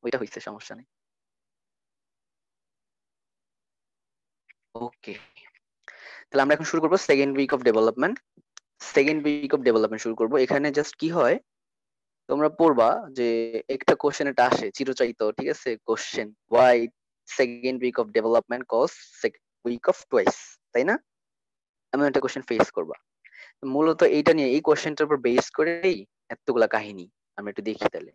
ওইটা হইছে, সমস্যা নেই। ওকে, তাহলে আমরা এখন শুরু করবো সেকেন্ড উইক অফ ডেভেলপমেন্ট। শুরু করবো। এখানে জাস্ট কি হয়, তোমরা পড়বা যে একটা কোশ্চেন এটা আসে চিরচারিত, ঠিক আছে? Question, why second week of development cause week of twos, তাই না? এমন একটা কোশ্চেন ফেস করবা। মূলত এইটা নিয়ে, এই কোশ্চেনটার উপর বেস করেই এতগুলা কাহিনী। আমরা একটু দেখি তাহলে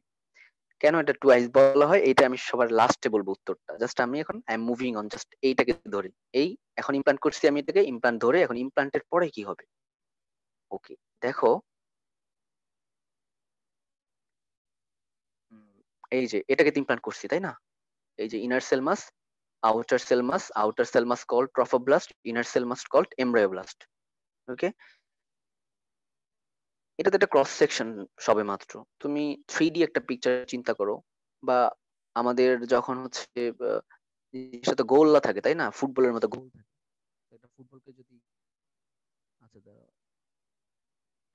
কেন এটা টুয়াইস বলা হয়। এটা আমি সবার লাস্টে বলবো উত্তরটা। জাস্ট আমি এখন I am moving on, just এইটাকে ধরে। এই এখন ইমপ্লান্ট করছি আমি, এটাকে ইমপ্লান্ট ধরে এখন ইমপ্লান্টের পরে কি হবে। ওকে, দেখো, এই যে এটাকে ইমপ্লান্ট করছি, তাই না? এই যে inner cell mass, outer cell mass called trophoblast, inner cell mass called embryoblast. Okay, এটা তো একটা ক্রস সেকশন সবে মাত্র। তুমি 3D একটা পিকচার চিন্তা করো, বা আমাদের যখন হচ্ছে জিনিসটা তো গোল্লা থাকে, তাই না? ফুটবলের মতো গোল থাকে। তো একটা ফুটবলকে যদি, আচ্ছা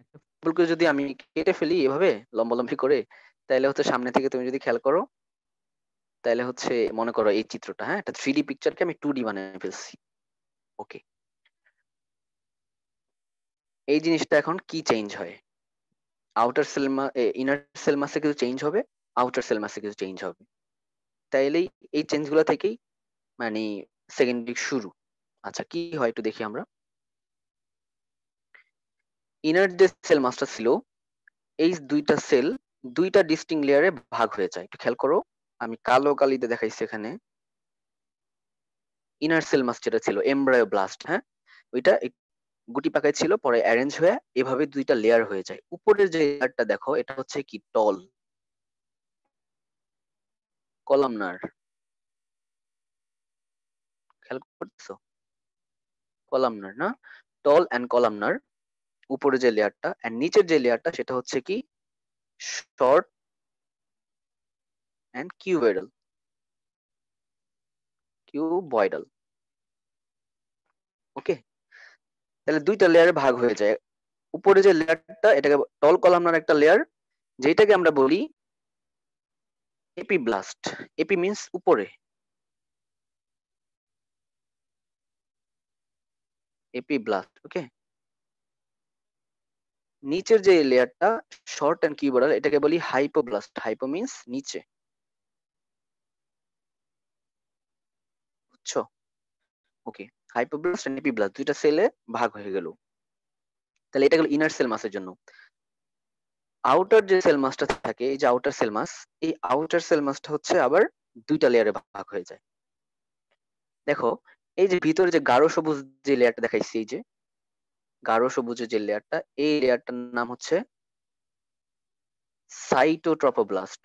একটা ফুটবলকে যদি আমি কেটে ফেলি এভাবে লম্বালম্বি করে, তাহলে হচ্ছে সামনে থেকে তুমি যদি খেয়াল করো, তাহলে হচ্ছে মনে করো এই চিত্রটা, হ্যাঁ, একটা 3D পিকচারকে আমি 2D বানিয়ে ফেলছি। ওকে, এই জিনিসটা এখন কি চেঞ্জ হয়? আউটার সেল ইনার সেল মাসে কিছু চেঞ্জ হবে, আউটার সেল মাসে কিছু চেঞ্জ হবে। তাইলেই এই চেঞ্জ গুলো থেকেই মানে সেকেন্ড উইক শুরু। আচ্ছা, কি হয় একটু দেখি আমরা। ইনার যে সেল মাসটা ছিল, এই দুইটা সেল দুইটা ডিস্টিং লেয়ারে ভাগ হয়ে যায়। একটু খেয়াল করো, আমি কালো কালিতে দেখাইছি এখানে। ইনার সেল মাস যেটা ছিল এমব্রায়োব্লাস্ট, হ্যাঁ, ওইটা গুটি পাকায় ছিল, পরে অ্যারেঞ্জ হয়ে এভাবে দুইটা লেয়ার হয়ে যায়। উপরের যে লেয়ারটা দেখো, এটা হচ্ছে কি টল কলামনার, খেয়াল করতেছো? কলামনার না, টল অ্যান্ড কলামনার উপরে যে লেয়ারটা, এন্ড নিচের যে লেয়ারটা সেটা হচ্ছে কি শর্ট অ্যান্ড কিউবয়েডাল। ওকে, তাহলে দুইটা লেয়ারে ভাগ হয়ে যায়। উপরে যে লেয়ারটা, এটাকে টল কলামনার একটা লেয়ার, যেটাকে আমরা বলি এপিব্লাস্ট। এপি মিন্স উপরে, এপিব্লাস্ট। ওকে, নিচের যে লেয়ারটা শর্ট অ্যান্ড কিউবয়েডাল, এটাকে বলি হাইপোব্লাস্ট। হাইপো মিন্স নিচে, বুঝছো? ওকে, হাইপোব্লাস্ট এন্ড এপিব্লাস্ট দুইটা সেলে ভাগ হয়ে গেল। তাহলে এটা গেল ইনার সেল মাসের জন্য। আউটার যে সেল মাসটা থাকে, এই যে আউটার সেল মাস, এই আউটার সেল মাসটা হচ্ছে আবার দুইটা লেয়ারে ভাগ হয়ে যায়। দেখো, এই যে ভিতরে যে গাঢ় সবুজ যে লেয়ারটা দেখাইছি, এই যে গাঢ় সবুজের যে লেয়ারটা, এই লেয়ারটার নাম হচ্ছে সাইটোট্রফোব্লাস্ট।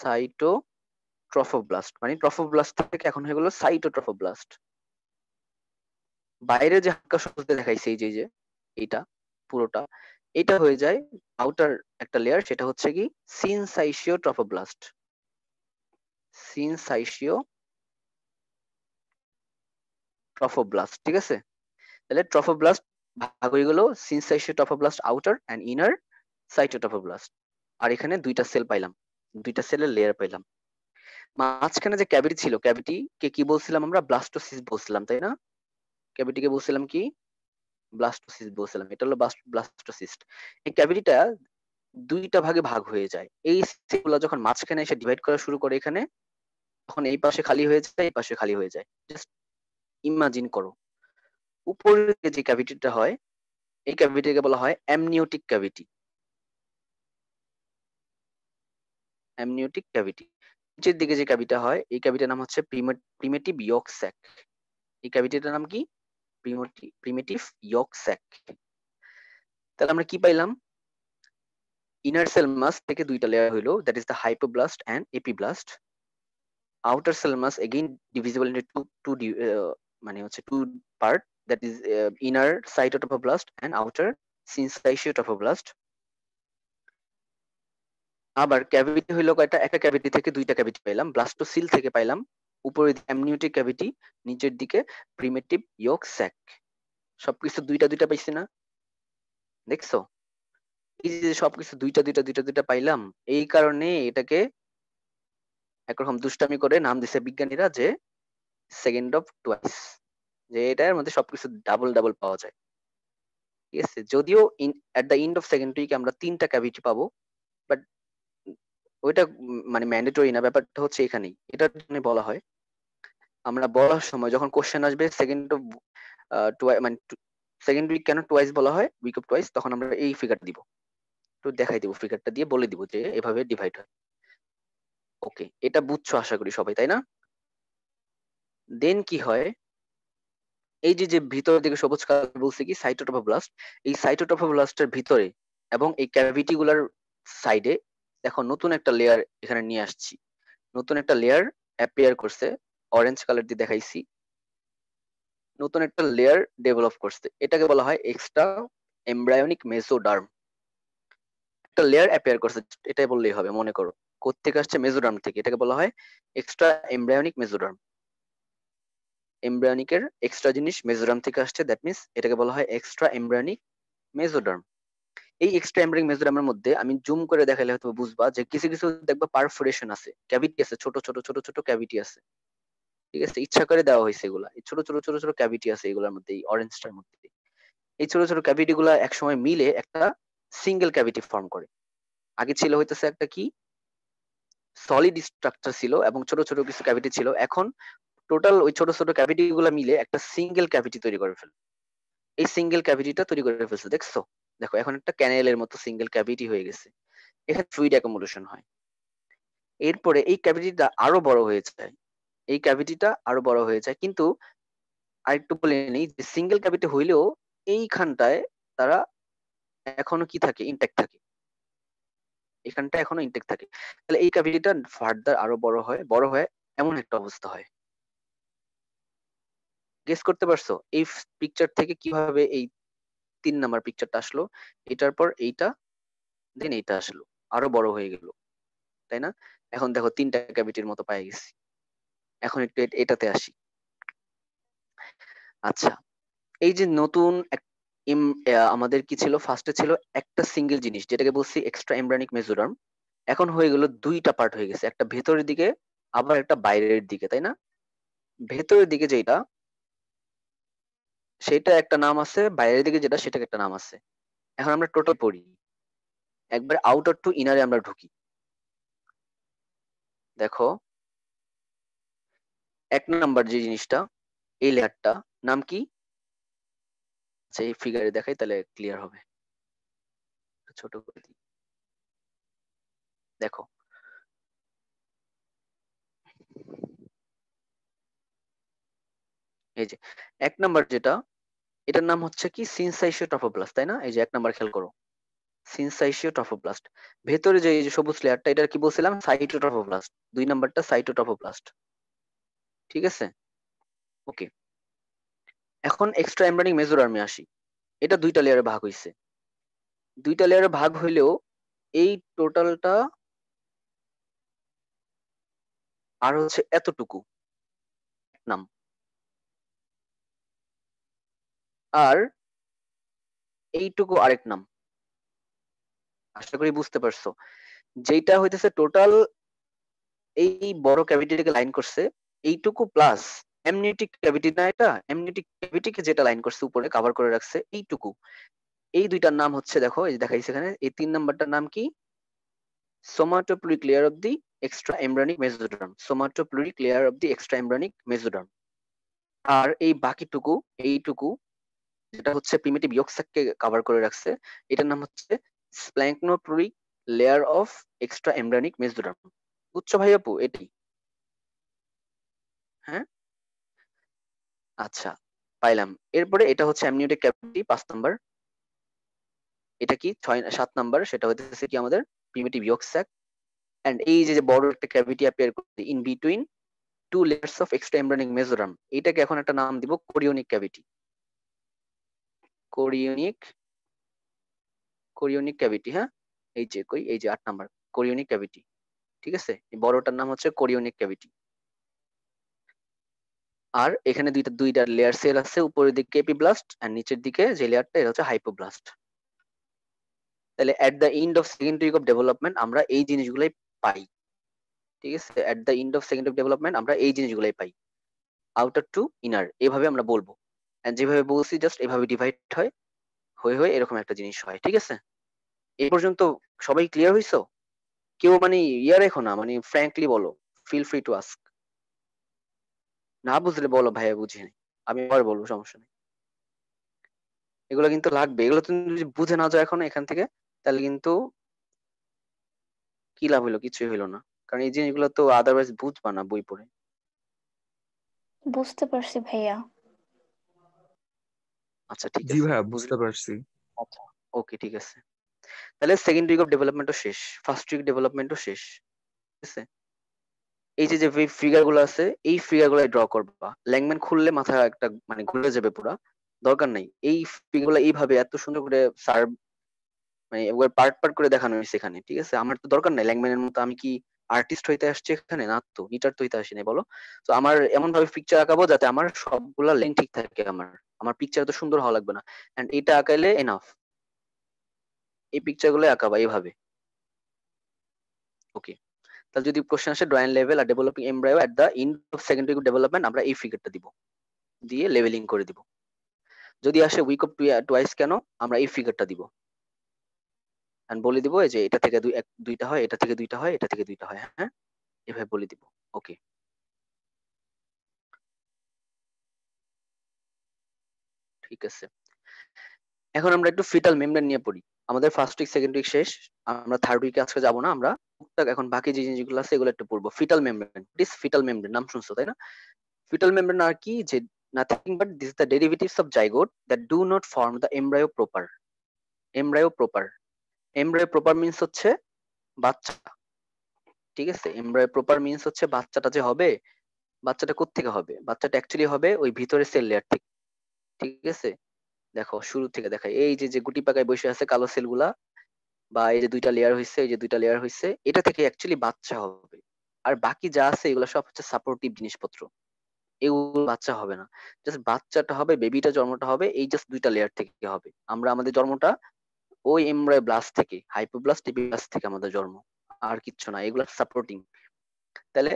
সাইটোট্রফোব্লাস্ট মানে ট্রফোব্লাস্ট থেকে এখন হয়ে গেল সাইটোট্রফোব্লাস্ট। বাইরে যে হালকা সবুজ দেখাইছে, এই যে এইটা পুরোটা, এটা হয়ে যায় আউটার একটা লেয়ার, সেটা হচ্ছে কি সিনসাইশিও ট্রফোব্লাস্ট। সিনসাইশিও ট্রফোব্লাস্ট, ঠিক আছে? তাহলে ট্রফোব্লাস্ট ভাগ হয়ে গেল সিনসাইশিও ট্রফোব্লাস্ট আউটার অ্যান্ড ইনার সাইটোট্রফোব্লাস্ট। আর এখানে দুইটা সেল পাইলাম, দুইটা সেলের লেয়ার পাইলাম। মাঝখানে যে ক্যাভিটি ছিল, ক্যাভিটি কে কি বলছিলাম আমরা? ব্লাস্টোসিস্ট বলছিলাম, তাই না? ক্যাভিটিকে বলছিলাম কি? ব্লাস্টোসিস্ট বলছিলাম। এটা হলো ব্লাস্টোসিস্ট। এই ক্যাভিটিটা দুইটা ভাগে ভাগ হয়ে যায়। এই সেলগুলো যখন মাঝখানে এসে ডিভাইড করা শুরু করে এখানে, তখন এই পাশে খালি হয়ে যায়, এই পাশে খালি হয়ে যায়। জাস্ট ইমাজিন করো, উপরে যে ক্যাভিটিটা হয়, এই ক্যাভিটিকে বলা হয় অ্যামনিওটিক ক্যাভিটি। Amniotic cavity. নিচের দিকে যে ক্যাভিটা হয়, এই ক্যাভিটার নাম হচ্ছে প্রিমেটিভ ইয়ক স্যাক। এই ক্যাভিটিটার নাম কি? প্রিমেটিভ ইয়ক স্যাক। তাহলে আমরা কি পাইলাম? ইনার সেল মাস থেকে দুইটা লেয়ার হইলো, that is the hypoblast and epiblast. Outer cell mass again divisible into মানে হচ্ছে two part, that is inner cytotrophoblast and outer syncytiotrophoblast. আবার ক্যাভিটি হইলো কয়টা? একটা ক্যাভিটি থেকে দুইটা ক্যাভিটি পাইলাম, ব্লাস্টোসিল থেকে পাইলাম উপরে অ্যামনিওটিক ক্যাভিটি, নিচের দিকে প্রিমেটিভ ইয়ক স্যাক। সবকিছু দুইটা দুইটা পাইছি না? দেখছো? এই যে সবকিছু দুইটা দুইটা দুইটা দুইটা পাইলাম, এই কারণে এটাকে একরকম দুষ্টামি করে নাম দিছে বিজ্ঞানীরা যে সেকেন্ড অফ টুয়াইস, যে এটার মধ্যে সবকিছু ডাবল ডাবল পাওয়া যায়। ঠিক আছে, যদিও এট দ্য এন্ড অফ সেকেন্ড উইকে আমরা 3টা ক্যাভিটি পাবো, বাট ওইটা মানে ম্যান্ডেটরি না, ব্যাপারটা হচ্ছে এখানেই, এটার জন্য বলা হয় আমরা বলার সময় যখন কোশ্চেন আসবে সেকেন্ড অফ মানে সেকেন্ড উইক কেন টুয়াইস বলা হয়, উইক অফ টুয়াইস, তখন আমরা এই ফিগার দিব, তো দেখাই দিব, ফিগারটা দিয়ে বলে দিব যে এভাবে ডিভাইড হয়। ওকে, এটা বুঝছো আশা করি সবাই, তাই না? দেন কি হয়, এই যে যে ভিতরের দিকে সবুজ কালার বলছে কি সাইটোটোফোব্লাস্ট, এই সাইটোটোফোব্লাস্টের ভিতরে এবং এই ক্যাভিটি গুলার সাইডে দেখো নতুন একটা লেয়ার এখানে নিয়ে আসছি, নতুন একটা লেয়ার অ্যাপিয়ার করছে, অরেঞ্জ কালার দিয়ে দেখাইছি, নতুন একটা লেয়ার ডেভেলপ করছে, এটাকে বলা হয় এক্সট্রা এমব্রায়োনিক মেসোডার্ম। একটা লেয়ার অ্যাপিয়ার করছে, এটাই বললেই হবে, মনে করো কোত্থেকে আসছে, মেসোডার্ম থেকে, এটাকে বলা হয় এক্সট্রা এমব্রায়োনিক মেসোডার্ম। এমব্রায়োনিকের এক্সট্রা জিনিস মেসোডার্ম থেকে আসছে, দ্যাট মিন্স এটাকে বলা হয় এক্সট্রা এমব্রায়োনিক মেসোডার্ম। এই এক্সট্রা এমব্রায়োনিক মেসোডার্মের মধ্যে আমি জুম করে দেখালে হয়তো বুঝবা যে কিছু কিছু দেখবা পারফোরেশন আছে, ক্যাভিটি আছে, ছোট ছোট ছোট ছোট ক্যাভিটি আছে। ঠিক আছে, ইচ্ছা করে দেওয়া হয়েছে এগুলা, এই ছোট ছোট ছোট ছোট ক্যাভিটি আছে এগুলোর মধ্যে, এই অরেঞ্জটার মধ্যে। এই ছোট ছোট ক্যাভিটি গুলা একসময় মিলে একটা সিঙ্গেল ক্যাভিটি ফর্ম করে। আগে ছিল হইতেছে একটা কি সলিড স্ট্রাকচার ছিল এবং ছোট ছোট কিছু ক্যাভিটি ছিল, এখন টোটাল ওই ছোট ছোট ক্যাভিটি গুলা মিলে একটা সিঙ্গেল ক্যাভিটি তৈরি করে ফেলে। এই সিঙ্গেল ক্যাভিটিটা তৈরি করে ফেলছে, দেখছো? দেখো এখন একটা ক্যানেলের মতো সিঙ্গেল ক্যাভিটি হয়ে গেছে, এখানে ফ্লুইড অ্যাকোমোডেশন হয়। এরপরে এই ক্যাভিটিটা আরো বড় হয়ে যায়, এই ক্যাভিটিটা আরো বড় হয়ে যায়, কিন্তু আরেকটু বলে নেই যে সিঙ্গেল ক্যাভিটি হইলেও এইখানটায় তারা এখনো কি থাকে, ইনটেক্ট থাকে, এখানটা এখনো ইনটেক্ট থাকে। তাহলে এই ক্যাভিটিটা ফার্দার আরো বড় হয়, বড় হয়ে এমন একটা অবস্থা হয়। গেস করতে পারছো এই পিকচার থেকে কিভাবে এই 3 নাম্বার পিকচারটা আসলো? এটার পর এইটা, দেন এইটা আসলো, আরো বড় হয়ে গেল, তাই না? এখন দেখো 3টা ক্যাভিটির মতো পাই গেছি। এখন একটু এটাতে আসি। আচ্ছা, এই যে নতুন আমাদের কি ছিল, ফার্স্টে ছিল একটা সিঙ্গেল জিনিস যেটাকে বলছি এক্সট্রা এমব্রায়োনিক মেসোডার্ম, এখন হয়ে গেল 2টা পার্ট হয়ে গেছে, একটা ভেতরের দিকে আবার একটা বাইরের দিকে, তাই না? ভেতরের দিকে যেটা সেটা একটা নাম আছে, বাইরের দিকে যেটা সেটাকে একটা নাম আছে। এখন আমরা টোটাল পড়ি, একবার আউটার টু ইনারে আমরা ঢুকি। দেখো 1 নাম্বার যে জিনিসটা, এই লেয়ারটা নাম কি? আচ্ছা এই ফিগারে দেখাই তাহলে ক্লিয়ার হবে, ছোট করে দিই। দেখো এই যে 1 নাম্বার যেটা, এটার নাম হচ্ছে কি সিনসাইশিও ট্রফোব্লাস্ট, তাই না? এই যে 1 নাম্বার খেয়াল করো, সিনসাইশিও ট্রফোব্লাস্ট। ভেতরে যে এই যে সবুজ লেয়ারটা, এটা কি বলছিলাম, সাইটোট্রফোব্লাস্ট। 2 নাম্বারটা সাইটোট্রফোব্লাস্ট। ঠিক আছে, ওকে। এখন এক্সট্রা এমব্রায়োনিক মেসোডার্মে আসি। এটা 2টা লেয়ারে ভাগ হইছে, 2টা লেয়ারে ভাগ হইলেও এই টোটালটা আর হচ্ছে এতটুকু নাম, আর এইটুকু আরেক নাম। আশা করি বুঝতে পারছো, যেটা হইতেছে টোটাল এই বড় ক্যাভিটিটাকে লাইন করছে, এইটুকু প্লাস এমনিওটিক ক্যাভিটি না, এটা এমনিওটিক ক্যাভিটিকে যেটা লাইন করছে উপরে কভার করে রাখছে এইটুকু, এই 2টার নাম হচ্ছে, দেখো এই যে দেখাইছে এখানে, এই 3 নাম্বারটার নাম কি? Somatopleuric layer of the extra embryonic mesoderm, somatopleuric layer of the extra embryonic mesoderm. আর এই বাকিটুকু, এইটুকু যেটা হচ্ছে প্রিমিটিভ ইয়ক স্যাককে কভার করে রাখছে, এটার নাম হচ্ছে splanchnopleuric layer of extra embryonic mesoderm. বুঝছো ভাই আপু এটি? হ্যাঁ, আচ্ছা পাইলাম। এরপরে এটা হচ্ছে অ্যামনিওটিক ক্যাভিটি 5 নাম্বার, এটা কি 7 নাম্বার, সেটা হচ্ছে কি আমাদের প্রিমিটিভ ইয়ক স্যাক। এন্ড এই যে যে বড় একটা ক্যাভিটি অ্যাপিয়ার করছে in between 2 layers of extra embryonic mesoderm, এটাকে এখন একটা নাম দিব chorionic cavity. Chorionic, chorionic cavity, হ্যাঁ, এই যে কই, এই যে 8 নাম্বার কোরিওনিক ক্যাভিটি। ঠিক আছে, এই বড়টার নাম হচ্ছে কোরিওনিক ক্যাভিটি। আর এখানে দুইটা লেয়ার সেল আছে, উপরের দিকে এপিব্লাস্ট আর নিচের দিকে যে লেয়ারটা এটা হচ্ছে হাইপোব্লাস্ট। তাহলে at the end of second week of development আমরা এই জিনিসগুলাই পাই। ঠিক আছে, at the end of second of development আমরা এই জিনিসগুলাই পাই, আউটার টু ইনার, এভাবে আমরা বলবো। এন্ড যেভাবে বলছি জাস্ট এভাবে ডিভাইড হয়, হয়ে হয়ে এরকম একটা জিনিস হয়। ঠিক আছে, এই পর্যন্ত সবাই ক্লিয়ার হইছো? কেউ মানে ইয়া রেখো না, মানে ফ্র্যাঙ্কলি বলো, ফিল ফ্রি টু আস্ক। না বুঝলে বলো ভাইয়া বুঝি নাই, আমি আবার বলবো, সমস্যা নেই। এগুলো কিন্তু লাগবে, এগুলো তুমি যদি বুঝে না যাও এখন এখান থেকে, তাহলে কিন্তু কি লাভ হইলো, কিছুই হইলো না, কারণ এই জিনিসগুলো তো আদারওয়াইজ বুঝবা না বই পড়ে। বুঝতে পারছি ভাইয়া। আচ্ছা ঠিক জি আছে, ভাইয়া, বুঝলে। বুঝতে পারছি। আচ্ছা, ওকে ঠিক আছে। তাহলে সেকেন্ড উইক অফ ডেভেলপমেন্টও শেষ, ফার্স্ট উইক ডেভেলপমেন্টও শেষ। ঠিক আছে, এই যে যে ফিগার গুলো আছে, এই ফিগার গুলো ড্র করবা। ল্যাংম্যান খুললে মাথা একটা মানে ঘুরে যাবে পুরা, দরকার নাই। এই ফিগার গুলো এইভাবে এত সুন্দর করে স্যার মানে একবার পার্ট পার্ট করে দেখানো হয়েছে এখানে। ঠিক আছে, আমার তো দরকার নাই ল্যাংম্যানের মতো, আমি কি আর্টিস্ট হইতে আসছি এখানে? না তো, নিটার তো হইতে আসি নাই বলো। তো আমার এমন ভাবে পিকচার আঁকাবো যাতে আমার সবগুলা লেন ঠিক থাকে, আমার আমার পিকচার তো সুন্দর হওয়া লাগবে না, এন্ড এটা আঁকাইলে এনাফ। এই পিকচার গুলো আঁকাবা এইভাবে। ওকে, তাহলে যদি কোশ্চেন আসে ড্রয়িং লেভেল আর developing embryo at the end of second week development, আমরা এই ফিগারটা দিব, দিয়ে লেভেলিং করে দিব। যদি আসে উইক অফ টুয়াইস কেন, আমরা এই ফিগারটা দিব, এন্ড বলে দিব এই যে এটা থেকে দুইটা হয়, এটা থেকে দুইটা হয়, এটা থেকে দুইটা হয়, হ্যাঁ, এভাবে বলে দিব। ওকে, ঠিক আছে। এখন আমরা একটু ফিটাল মেমব্রেন নিয়ে পড়ি। আমাদের ফার্স্ট উইক সেকেন্ড উইক শেষ, আমরা থার্ড উইকে আজকে যাবো না, আমরা টুকটাক এখন বাকি যে জিনিসগুলো আছে এগুলো একটু পড়বো। Fetal membrane, this fetal membrane নাম শুনছো তাই না? ফিটাল মেমব্রেন আর কি, যে nothing but this the derivatives of zygote that do not form the embryo proper. Embryo proper, embryo proper means হচ্ছে বাচ্চা। ঠিক আছে, এমব্রায়ো প্রপার মিন্স হচ্ছে বাচ্চাটা যে হবে, বাচ্চাটা কোত্থেকে হবে? বাচ্চাটা অ্যাকচুয়ালি হবে ওই ভিতরে সেল লেয়ার থেকে। ঠিক আছে, দেখো শুরু থেকে দেখাই, এই যে যে গুটি পাকায় বসে আছে কালো সেল গুলা, বা এই যে দুইটা লেয়ার হয়েছে, এই যে দুইটা লেয়ার হয়েছে, এটা থেকে অ্যাকচুয়ালি বাচ্চা হবে। আর বাকি যা আছে এগুলো সব হচ্ছে সাপোর্টিভ জিনিসপত্র, এগুলো বাচ্চা হবে না। জাস্ট বাচ্চাটা হবে, বেবিটা জন্মটা হবে এই জাস্ট দুইটা লেয়ার থেকে হবে। আমরা আমাদের জন্মটা ওই এমব্রায়ো ব্লাস্ট থেকে, হাইপোব্লাস্ট এপিব্লাস্ট থেকে আমাদের জন্ম, আর কিচ্ছু না, এগুলো সাপোর্টিং। তাহলে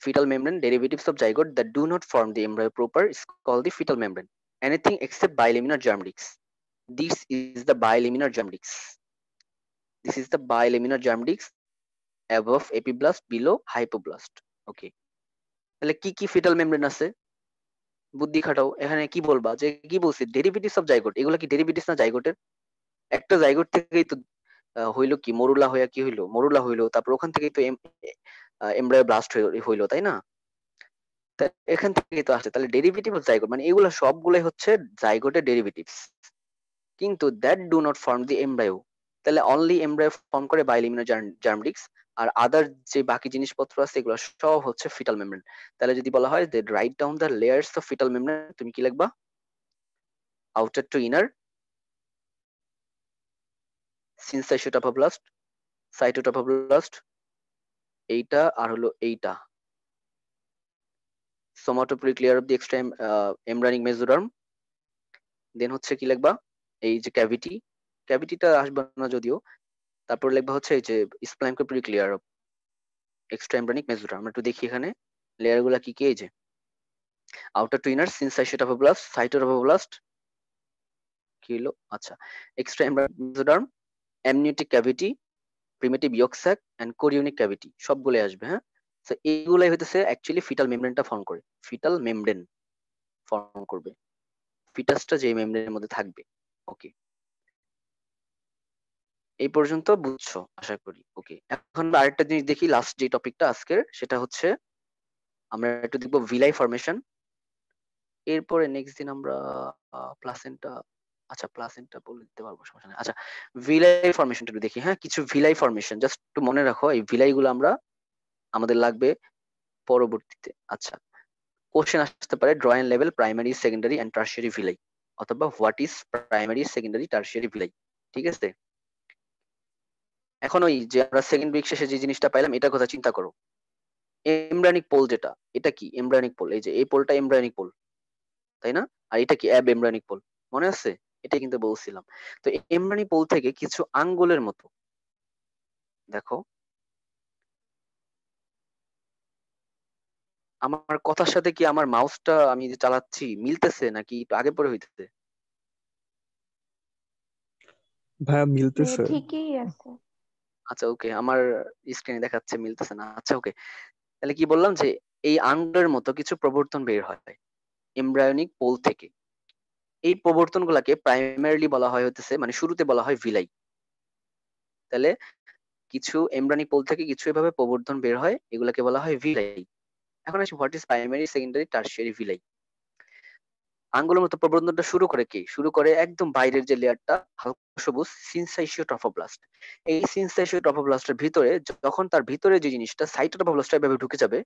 fetal membrane derivatives of zygote that do not form the embryo proper is called the fetal membrane. Anything except bilaminar germ disc. This is the bilaminar germ disc. This is the bilaminar germ disc above epiblast, below hypoblast. Okay. তাহলে কি কি fetal membrane আছে? বুদ্ধি খাটাও, এখানে কি বলবা, যে কি বলছি ডেরিভেটিভস অফ জাইগোট, এগুলো কি ডেরিভেটিভস না জাইগোটের? একটা জাইগোট থেকেই তো হইলো কি, মরুলা হইয়া কি হইলো, মরুলা হইলো, তারপর ওখান থেকেই তো এমব্রায়ো ব্লাস্ট হইলো তাই না? তা এখান থেকেই তো আসছে, তাহলে ডেরিভেটিভ অফ জাইগোট মানে এগুলো সবগুলোই হচ্ছে জাইগোটের ডেরিভেটিভস, কিন্তু that do not form the embryo. তাহলে অনলি এমব্রায়ো ফর্ম করে বাইলিমিনার জার্মডিক্স, আর আদার যে বাকি জিনিসপত্র আছে এগুলো সব হচ্ছে ফিটাল মেমব্রেন। তাহলে যদি বলা হয় যে write down the layers of fetal membrane, তুমি কি লিখবা? Outer to inner, syncytiotrophoblast, cytotrophoblast, এইটা আর হলো এইটা, somatopleuric layer of the extra embryonic mesoderm. Then হচ্ছে কি লিখবা? এই যে ক্যাভিটি, ক্যাভিটিটা আসবে না যদিও, তারপর লিখবা হচ্ছে এই যে স্প্লাইনকোপরিক layer of extra embryonic mesoderm. আমরা একটু দেখি এখানে লেয়ার গুলা কি কি, এই যে outer to inner, syncytiotrophoblast, cytotrophoblast, কি হলো, আচ্ছা, extra embryonic mesoderm, amniotic cavity, primitive yolk sac and chorionic cavity, সবগুলো আসবে। হ্যাঁ, তো এইগুলাই হইতেছে অ্যাকচুয়ালি ফিটাল মেমব্রেনটা ফর্ম করে, ফিটাল মেমব্রেন ফর্ম করবে, ফিটাসটা যে মেমব্রেনের মধ্যে থাকবে। ওকে, এই পর্যন্ত বুঝছো আশা করি। ওকে, এখন আরেকটা জিনিস দেখি, লাস্ট যে টপিকটা আজকের, সেটা হচ্ছে আমরা একটু দেখবো ভিলাই ফরমেশন। এরপরে নেক্সট দিন আমরা প্লাসেন্টা, আচ্ছা প্লাসেন্টা বলে দিতে পারবো, সমস্যা নেই। আচ্ছা, ভিলাই ফরমেশনটা একটু দেখি। হ্যাঁ, কিছু ভিলাই ফরমেশন জাস্ট একটু মনে রাখো, এই ভিলাই গুলো আমরা আমাদের লাগবে পরবর্তীতে। আচ্ছা, কোশ্চেন আসতে পারে drawing level primary, secondary and tertiary villi, অথবা what is primary, secondary, tertiary villi. ঠিক আছে, এখন ওই যে আমরা সেকেন্ড উইক শেষে যে জিনিসটা পাইলাম এটার কথা চিন্তা করো। এমব্রানিক পোল যেটা, এটা কি এমব্রানিক পোল, এই যে এই পোলটা এমব্রানিক পোল তাই না? আর এটা কি অ্যাব এমব্রানিক পোল, মনে আছে? এটা কিন্তু বলছিলাম। তো এমব্রানিক পোল থেকে কিছু আঙ্গুলের মতো, দেখো আমার কথার সাথে কি আমার মাউসটা আমি যে চালাচ্ছি মিলতেছে নাকি একটু আগে পরে হইতেছে? ভাইয়া মিলতেছে। ঠিকই আছে। আচ্ছা ওকে, আমার স্ক্রিনে দেখাচ্ছে মিলতেছে না। আচ্ছা ওকে, তাহলে কি বললাম যে এই আন্ডার মতো কিছু প্রবর্তন বের হয় এমব্রায়োনিক পোল থেকে। এই প্রবর্তন গুলাকে প্রাইমারিলি বলা হয় হতেছে, মানে শুরুতে বলা হয় ভিলাই। তাহলে কিছু এমব্রায়োনিক পোল থেকে কিছু এভাবে প্রবর্তন বের হয়, এগুলাকে বলা হয় ভিলাই। এখন আসি what is primary, secondary, tertiary villi. আঙ্গুলের মতো প্রবর্তনটা শুরু করে কি? শুরু করে একদম বাইরের যে লেয়ারটা হালকা সবুজ সিনসাইশিও ট্রফোব্লাস্ট। এই সিনসাইশিও ট্রফোব্লাস্টের ভিতরে যখন তার ভিতরে যে জিনিসটা সাইটোট্রফোব্লাস্ট এভাবে ঢুকে যাবে,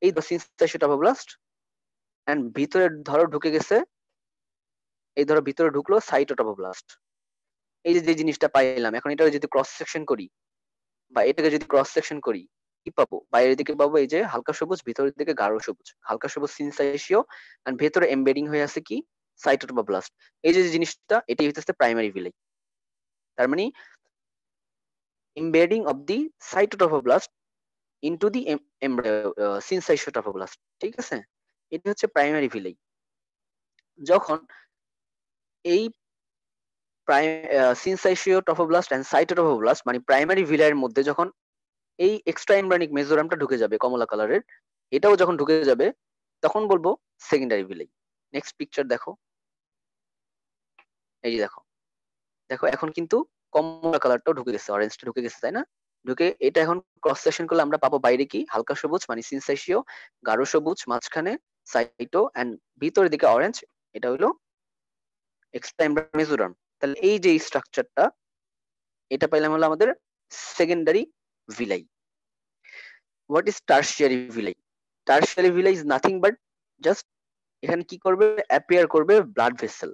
এই সিনসাইশিও ট্রফোব্লাস্ট এন্ড ভিতরে ধরো ঢুকে গেছে, এই ধরো ভিতরে ঢুকলো সাইটোট্রফোব্লাস্ট। এই যে যে জিনিসটা পাইলাম, এখন এটা যদি ক্রস সেকশন করি বা এটাকে যদি ক্রস সেকশন করি, কি পাবো? বাইরের দিকে পাবো এই যে হালকা সবুজ, ভিতরের দিকে গাঢ় সবুজ। হালকা সবুজ সিনসাইশিও আর ভেতরে এমবেডিং হয়ে আছে কি? সাইটোট্রফোব্লাস্ট। এই যে জিনিসটা, এটাই হচ্ছে প্রাইমারি ভিলাই। তার মানে embedding of the cytotrophoblast into the syncytotrophoblast, ঠিক আছে? এটা হচ্ছে প্রাইমারি ভিলাই। যখন এই syncytotrophoblast and cytotrophoblast মানে প্রাইমারি ভিলাইয়ের মধ্যে যখন এই এক্সট্রা এমব্রায়োনিক মেজোরামটা ঢুকে যাবে কমলা কালারের, এটাও যখন ঢুকে যাবে, তখন বলবো সেকেন্ডারি ভিলাই। নেক্সট পিকচার দেখো, এই যে দেখো, দেখো এখন কিন্তু কমলা কালারটাও ঢুকে গেছে, অরেঞ্জটা ঢুকে গেছে, তাই না? ঢুকে এটা এখন ক্রস সেকশন করলে আমরা পাবো বাইরে কি? হালকা সবুজ মানে সিনসাইশিও, গাঢ় সবুজ মাঝখানে সাইটো, এন্ড ভিতরের দিকে অরেঞ্জ, এটা হলো এক্সট্রা মেজোরাম। তাহলে এই যে স্ট্রাকচারটা, এটা পাইলাম হলো আমাদের secondary villi. What is tertiary villi? Tertiary villi is nothing but just, এখানে কি করবে? অ্যাপিয়ার করবে ব্লাড ভেসেল।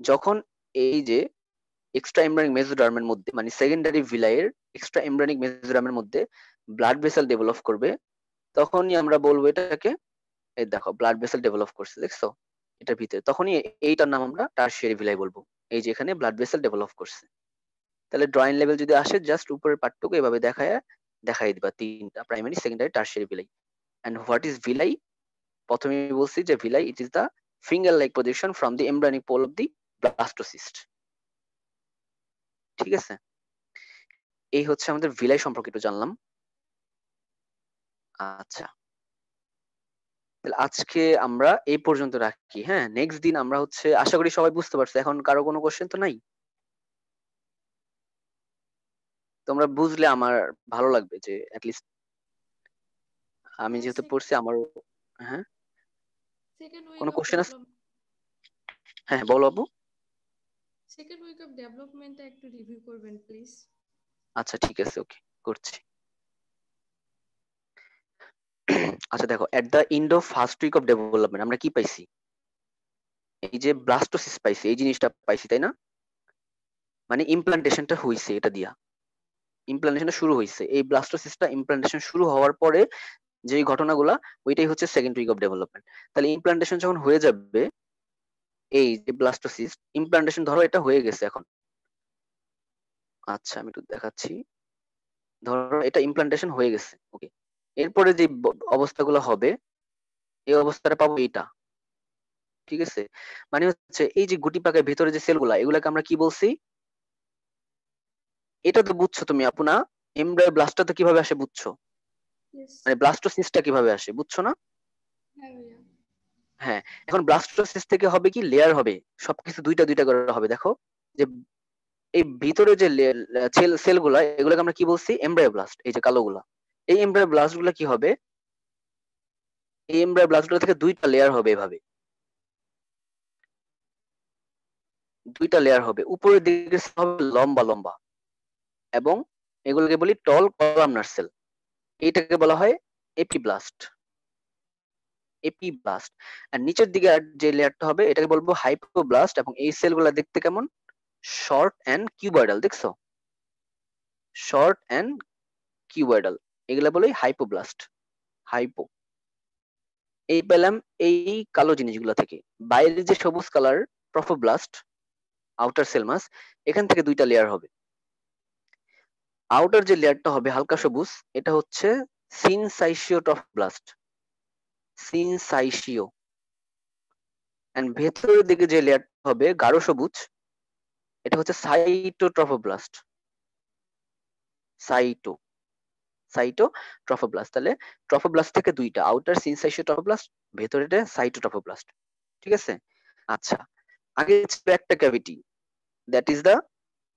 যখন এই যে এক্সট্রা এমব্রায়োনিক মেসোডার্মের মধ্যে মানে সেকেন্ডারি ভিলাইয়ের এক্সট্রা এমব্রায়োনিক মেসোডার্মের মধ্যে ব্লাড ভেসেল ডেভেলপ করবে, তখনই আমরা বলবো এটাকে, এই দেখো ব্লাড ভেসেল ডেভেলপ করছে, দেখছো এটার ভিতরে, তখনই এইটার নাম আমরা টারশিয়ারি ভিলাই বলবো। এই যে এখানে ব্লাড ভেসেল ডেভেলপ করছে। তাহলে ড্রয়িং লেভেল যদি আসে, জাস্ট উপরের পার্টটুকু এভাবে দেখাই দিবা, তিনটা primary, secondary, tertiary villi. And what is villi? প্রথমে বলছি যে villi it is the finger like projection from the embryonic pole of the blastocyst, ঠিক আছে? এই হচ্ছে আমাদের ভিলাই সম্পর্কে একটু জানলাম। আচ্ছা, তাহলে আজকে আমরা এই পর্যন্ত রাখি, হ্যাঁ? নেক্সট দিন আমরা হচ্ছে, আশা করি সবাই বুঝতে পারছো, এখন কারো কোনো কোশ্চেন তো নাই? তোমরা বুঝলে আমার ভালো লাগবে যে অ্যাটলিস্ট আমি যেহেতু পড়ছি আমার। হ্যাঁ, সেকেন্ড উইক কোনো অফ কোশ্চেন আছে? ডেভেলপ হ্যাঁ বলো আপু। সেকেন্ড উইক অফ ডেভেলপমেন্টটা একটু রিভিউ করবেন প্লিজ। আচ্ছা ঠিক আছে, ওকে, করছি। আচ্ছা দেখো, at the end of first week of development আমরা কি পাইছি? এই যে ব্লাস্টোসিস পাইছি, এই জিনিসটা পাইছি, তাই না? মানে ইমপ্লান্টেশনটা হইছে এটা দিয়া, ইমপ্লান্টেশনটা শুরু হইছে। এই ব্লাস্টোসিসটা ইমপ্লান্টেশন শুরু হওয়ার পরে যে ঘটনাগুলা, ওইটাই হচ্ছে সেকেন্ড উইক অফ ডেভেলপমেন্ট। তাহলে ইমপ্লান্টেশন যখন হয়ে যাবে, এই যে ব্লাস্টোসিস ইমপ্লান্টেশন ধরো এটা হয়ে গেছে এখন, আচ্ছা আমি একটু দেখাচ্ছি, ধরো এটা ইমপ্লান্টেশন হয়ে গেছে, ওকে। এরপরে যে অবস্থাগুলো হবে, এই অবস্থাটা পাবো এটা, ঠিক আছে? মানে হচ্ছে এই যে গুটি পাকের ভিতরে যে সেলগুলা, এগুলাকে আমরা কি বলছি? এটা তো বুঝছো তুমি আপু না? এমব্রায়ো ব্লাস্টটা তো কিভাবে আসে বুঝছো? ইয়েস। মানে ব্লাস্টোসিসটা কিভাবে আসে বুঝছো না? হ্যাঁ ভাইয়া। হ্যাঁ, এখন ব্লাস্টোসিস থেকে হবে কি? লেয়ার হবে, সবকিছু দুইটা দুইটা করে হবে। দেখো যে এই ভিতরে যে সেলগুলা, এগুলোকে আমরা কি বলছি? এমব্রায়োব্লাস্ট। এই যে কালোগুলা, এই এমব্রায়োব্লাস্ট গুলা কি হবে? এই এমব্রায়োব্লাস্ট গুলো থেকে দুইটা লেয়ার হবে, এভাবে দুইটা লেয়ার হবে। উপরের দিকে হবে লম্বা লম্বা, এবং এগুলোকে বলি টল কলামনার সেল। এইটাকে বলা হয় এপিব্লাস্ট, এপিব্লাস্ট। আর নিচের দিকে আর যে লেয়ারটা হবে, এটাকে বলবো হাইপোব্লাস্ট। এবং এই সেলগুলা দেখতে কেমন? শর্ট এন্ড কিউবয়েডাল, দেখছো? শর্ট এন্ড কিউবয়েডাল, এগুলা বলে হাইপোব্লাস্ট, হাইপো। এই পেলাম এই কালো জিনিসগুলো থেকে। বাইরে যে সবুজ colour trophoblast, outer cell mass, এখান থেকে দুইটা লেয়ার হবে। আউটার যে লেয়ারটা হবে হালকা সবুজ, এটা হচ্ছে সিনসাইশিও ট্রফোব্লাস্ট। সিনসাইশিও, এন্ড ভেতরের দিকে যে লেয়ার হবে গাঢ় সবুজ, এটা হচ্ছে সাইটোট্রফোব্লাস্ট। সাইটোট্রফোব্লাস্ট। তাহলে ট্রফোব্লাস্ট থেকে দুইটা, আউটার সিনসাইশিও ট্রফোব্লাস্ট, ভেতরেটা সাইটোট্রফোব্লাস্ট। ঠিক আছে। আচ্ছা, আগে ছিল একটা cavity, that is the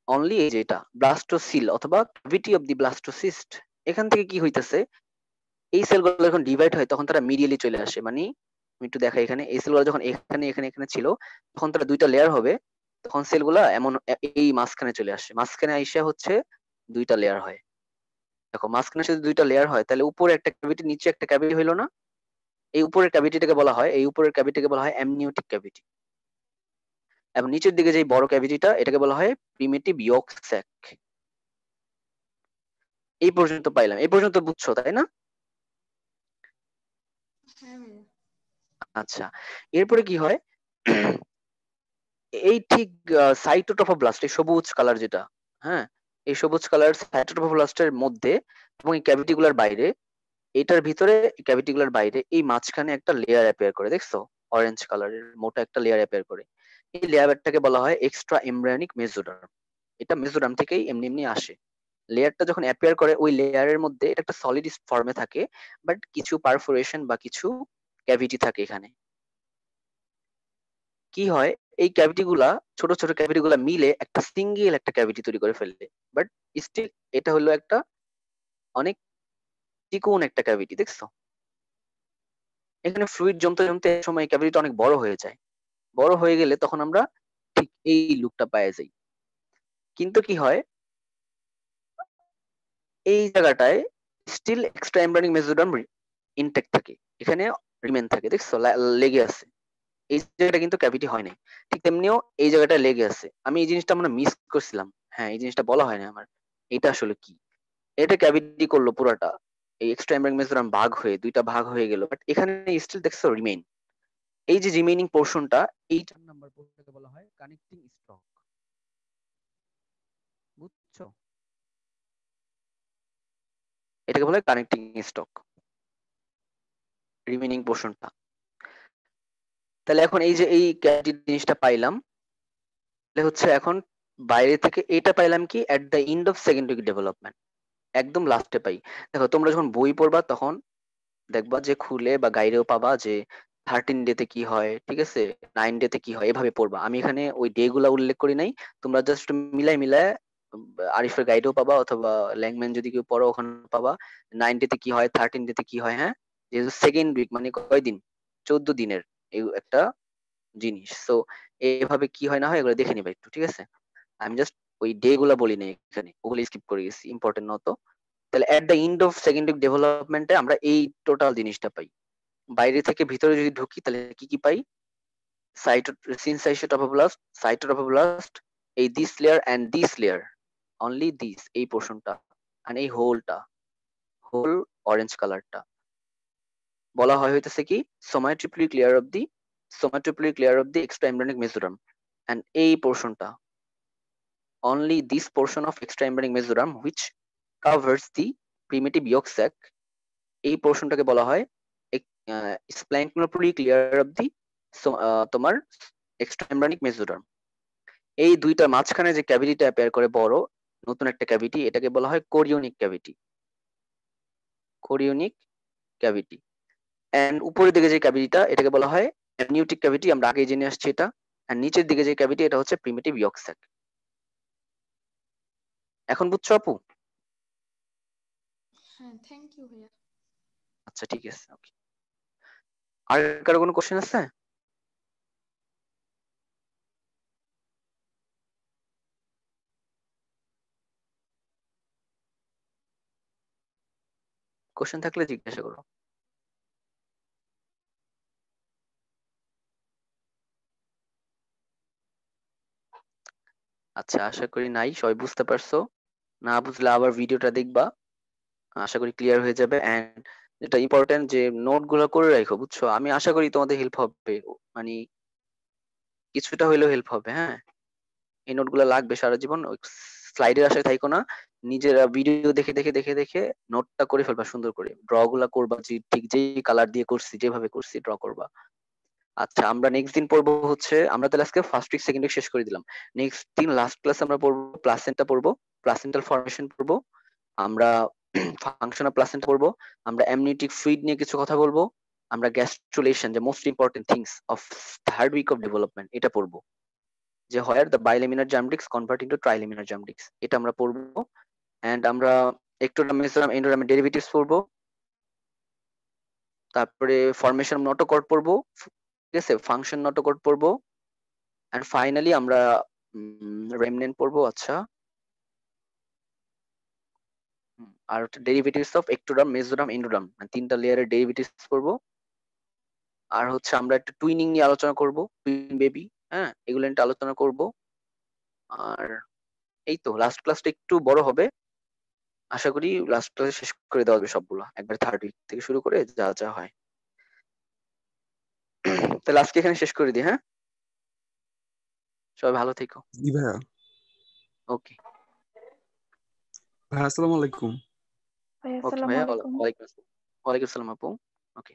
only এই যেটা ব্লাস্টোসিল অথবা ক্যাভিটি অফ দি ব্লাস্টোসিস্ট। এখান থেকে কি হইতেছে, এই সেলগুলো যখন ডিভাইড হয় তখন তারা মিডিয়ালি চলে আসে। মানে আমি একটু দেখাই, এখানে এই সেলগুলো যখন এখানে এখানে এখানে ছিল তখন তারা দুইটা লেয়ার হবে, তখন সেলগুলা এমন এই মাঝখানে চলে আসে, মাঝখানে আইসা হচ্ছে দুইটা লেয়ার হয়। দেখো মাঝখানে যদি দুইটা লেয়ার হয় তাহলে উপরে একটা ক্যাভিটি নিচে একটা ক্যাভিটি হইলো না? এই উপরের ক্যাভিটিটাকে বলা হয়, এই উপরের ক্যাভিটিকে বলা হয় অ্যামনিওটিক ক্যাভিটি, এবং নিচের দিকে যে বড় ক্যাভিটিটা এটাকে বলা হয় প্রিমিটিভ ইয়ক স্যাক। এই পর্যন্ত পাইলাম, এই পর্যন্ত বুঝছো তাই না? হ্যাঁ ভাইয়া। আচ্ছা, এরপরে কি হয়, এই ঠিক সাইটোট্রফোব্লাস্ট, এই সবুজ কালার যেটা, হ্যাঁ, এই সবুজ কালার সাইটোট্রফোব্লাস্টের মধ্যে এবং এই ক্যাভিটি গুলার বাইরে, এটার ভিতরে ক্যাভিটি গুলার বাইরে এই মাঝখানে একটা লেয়ার অ্যাপিয়ার করে, দেখছো? অরেঞ্জ কালারের মোটা একটা লেয়ার অ্যাপিয়ার করে। এই লেয়ারটাকে বলা হয় এক্সট্রা এমব্রায়োনিক মেসোডার্ম। এটা মেসোডার্ম থেকেই এমনি এমনি আসে। লেয়ারটা যখন অ্যাপিয়ার করে ওই লেয়ারের মধ্যে এটা একটা সলিড ফর্মে থাকে, বাট কিছু পারফোরেশন বা কিছু ক্যাভিটি থাকে এখানে। কি হয়, এই ক্যাভিটি গুলা, ছোট ছোট ক্যাভিটি গুলা মিলে একটা সিঙ্গেল একটা ক্যাভিটি তৈরি করে ফেললে, বাট স্টিল এটা হলো একটা অনেক চিকন একটা ক্যাভিটি, দেখছো? এখানে ফ্লুইড জমতে জমতে এক সময় ক্যাভিটিটা অনেক বড় হয়ে যায়। বড় হয়ে গেলে তখন আমরা ঠিক এই লুকটা পাওয়া যাই। কিন্তু কি হয়, এই জায়গাটায় still extra embryonic mesoderm intact থাকে, এখানে রিমেন থাকে, দেখছো? লেগে আছে। এই জায়গাটা কিন্তু ক্যাভিটি হয় নাই। ঠিক তেমনিও এই জায়গাটা লেগে আছে। আমি এই জিনিসটা আমরা মিস করছিলাম। হ্যাঁ, এই জিনিসটা বলা হয় না আমার। এটা আসলে কি, এটা ক্যাভিটি করলো পুরাটা, এই এক্সট্রা এমব্রায়োনিক মেসোডার্ম ভাগ হয়ে দুইটা ভাগ হয়ে গেল, বাট এখানে স্টিল দেখছো রিমেইন। এই যে রিমেইনিং পোরশনটা, এই 4 নাম্বার পোরশনটাকে বলা হয় কানেক্টিং স্টক। বুঝছো? এটাকে বলা হয় কানেক্টিং স্টক, রিমেইনিং পোরশনটা। তাহলে এখন এই যে এই ক্যাভিটি জিনিসটা পাইলাম, তাহলে হচ্ছে এখন বাইরে থেকে এটা পাইলাম কি এট the end of secondary development, একদম লাস্টে পাই। দেখো তোমরা যখন বই পড়বা তখন দেখবা যে খুলে বা গাইডেও পাবা যে 13 ডেতে কি হয়, ঠিক আছে, 9 ডেতে কি হয়, এভাবে পড়বা। আমি এখানে ওই ডে গুলা উল্লেখ করি নাই, তোমরা জাস্ট মিলাই মিলাই আরিফের গাইডেও পাবা, অথবা ল্যাংম্যান যদি কেউ পড়ো ওখানে পাবা 9 ডেতে কি হয়, 13 ডেতে কি হয়। হ্যাঁ, যেহেতু সেকেন্ড উইক মানে কয়দিন, 14 দিনের এই একটা জিনিস। তো এভাবে কি হয় না হয় এগুলো দেখে নিবা একটু, ঠিক আছে? আমি জাস্ট ওই ডে গুলা বলি নাই এখানে, ওগুলো স্কিপ করে গেছি, ইম্পর্টেন্ট নত। তাহলে at the end of secondary ডেভেলপমেন্টে আমরা এই টোটাল জিনিসটা পাই। বাইরে থেকে ভিতরে যদি ঢুকি তাহলে কি কি পাই, সিনসাইটোট্রফোব্লাস্ট, সাইটোট্রফোব্লাস্ট, এই this layer and this layer, only this, এই পোর্শনটা, আর এই হোলটা, হোল অরেঞ্জ কালারটা বলা হয় হইতেছে কি somatopleuric layer of the, somatopleuric layer of the extra embryonic mesoderm. And এই পোর্শনটা, only this portion of extra embryonic mesoderm which covers the primitive yolk sac, এই পোর্শনটাকে বলা হয় স্প্ল্যাঙ্কনোপ্লিক লেয়ার অফ দি তোমার এক্সট্রা এমব্রায়োনিক মেসোডার্ম। এই দুইটার মাঝখানে যে ক্যাভিটিটা অ্যাপিয়ার করে বড় নতুন একটা ক্যাভিটি, এটাকে বলা হয় chorionic cavity, chorionic cavity. And উপরের দিকে যে ক্যাভিটিটা এটাকে বলা হয় অ্যামনিওটিক ক্যাভিটি, আমরা আগে জেনে আসছি এটা। আর নিচের দিকে যে ক্যাভিটি এটা হচ্ছে প্রিমিটিভ ইয়ক স্যাক। এখন বুঝছো আপু? হ্যাঁ, থ্যাংক ইউ ভাইয়া। আচ্ছা ঠিক আছে, ওকে। আর কারো কোনো কোশ্চেন আছে? কোশ্চেন থাকলে জিজ্ঞাসা করো। আচ্ছা, আশা করি নাই, সবাই বুঝতে পারছো। না বুঝলে আবার ভিডিওটা দেখবা, আশা করি ক্লিয়ার হয়ে যাবে। এন্ড যেটা ইম্পর্টেন্ট যে নোট গুলো করে রাখো, বুঝছো? আমি আশা করি তোমাদের হেল্প হবে, মানে কিছুটা হইলেও হেল্প হবে। হ্যাঁ, এই নোট গুলো লাগবে সারা জীবন, স্লাইডের আশায় থাইকো না, নিজেরা ভিডিও দেখে দেখে দেখে দেখে নোটটা করে ফেলবা সুন্দর করে, ড্র গুলা করবা, যে ঠিক যেই কালার দিয়ে করছি যেভাবে করছি ড্র করবা। আচ্ছা, আমরা নেক্সট দিন পড়বো হচ্ছে, আমরা তাহলে আজকে ফার্স্ট উইক সেকেন্ড উইক শেষ করে দিলাম। নেক্সট দিন লাস্ট ক্লাস আমরা পড়বো প্লাসেন্টা পড়বো, প্লাসেন্টাল ফর্মেশন পড়বো, আমরা ফাংশন অফ প্লাসেন্টা পড়বো, আমরা অ্যামনিওটিক ফ্লুইড নিয়ে কিছু কথা বলবো, আমরা গ্যাস্ট্রুলেশন, যে most important things of third week of development, এটা পড়বো, যে where the bilaminar germ disc convert into trilaminar germ disc, এটা আমরা পড়বো। এন্ড আমরা একটোরাম মেসোরাম এন্ডোরামের ডেরিভেটিভস পড়বো, তারপরে ফরমেশন নটোকর্ড পড়বো, ঠিক আছে, ফাংশন নটোকর্ড পড়বো, এন্ড ফাইনালি আমরা রেমনেন্ট পড়বো। আচ্ছা, আর হচ্ছে ডেরিভেটিভস অফ একটোরাম মেসোরাম এন্ডোরাম, তিনটা লেয়ারের ডেরিভেটিভস পড়বো। আর হচ্ছে আমরা একটা টুইনিং নিয়ে আলোচনা করব, টুইন বেবি, হ্যাঁ, এগুলো নিয়ে আলোচনা করব। আর এই তো, লাস্ট ক্লাসটা একটু বড় হবে, আশা করি লাস্ট ক্লাসে শেষ করে দেওয়া হবে সবগুলো একবার, থার্ড উইক থেকে শুরু করে যা যা হয়। তাহলে আজকে এখানে শেষ করে দিই, হ্যাঁ, সবাই ভালো থেকো। জি ভাইয়া। ওকে ভাইয়া আসসালামু আলাইকুম। ভাই ওকে আসসালামু ভাইয়া, আলাইকুম। ওয়ালাইকুম আসসালাম, ওয়ালাইকুম আসসালাম আপু। ওকে।